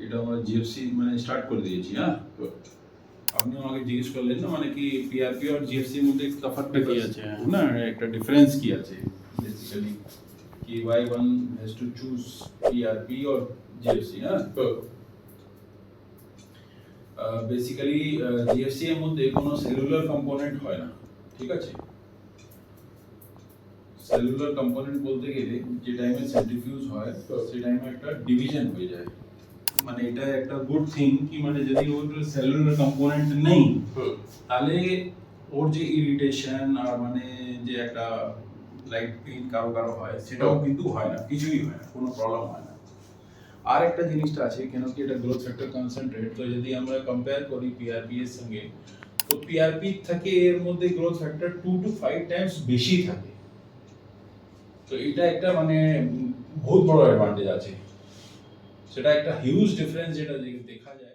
এটা আমরা জিএফসি মানে স্টার্ট করে দিয়েছি। হ্যাঁ, তো আপনি আমাকে জিজ্ঞেস করলেন না মানে কি পিআরপি আর জিএফসির মধ্যে তফাৎটা কি আছে, না একটা ডিফারেন্স কি আছে বেসিক্যালি, कि why one has to choose PRP or GFC। হ্যাঁ, তো বেসিক্যালি জিএফসি এর মধ্যে কোনো সেলুলার কম্পোনেন্ট হয় না, ঠিক আছে। সেলুলার কম্পোনেন্ট বলতে গেলে যে টাইমে সেন্ট্রিফিউজ হয় তো সেই টাইমে একটা ডিভিশন হয়ে যায়, মানে এটা একটা গুড থিং কি মানে যদি ওর সেলুলার কম্পোনেন্ট নেই তাহলে ওর যে ইরিটেশন আর মানে যে একটা লাইট পেইন কারো কারো হয় সেটাও কিন্তু হয় না, কিছুই হয় না, কোনো প্রবলেম হয় না। আর একটা জিনিসটা আছে কেন কি এটা গ্রোথ ফ্যাক্টর কনসেন্ট্রেট, তো যদি আমরা কম্পেয়ার করি পিআরপি এর সঙ্গে তো পিআরপি থেকে এর মধ্যে গ্রোথ ফ্যাক্টর 2 to 5 টাইমস বেশি থাকে, তো এটা একটা মানে বহুত বড় অ্যাডভান্টেজ আছে, সেটা একটা হিউজ ডিফারেন্স যেটা দেখা যায়।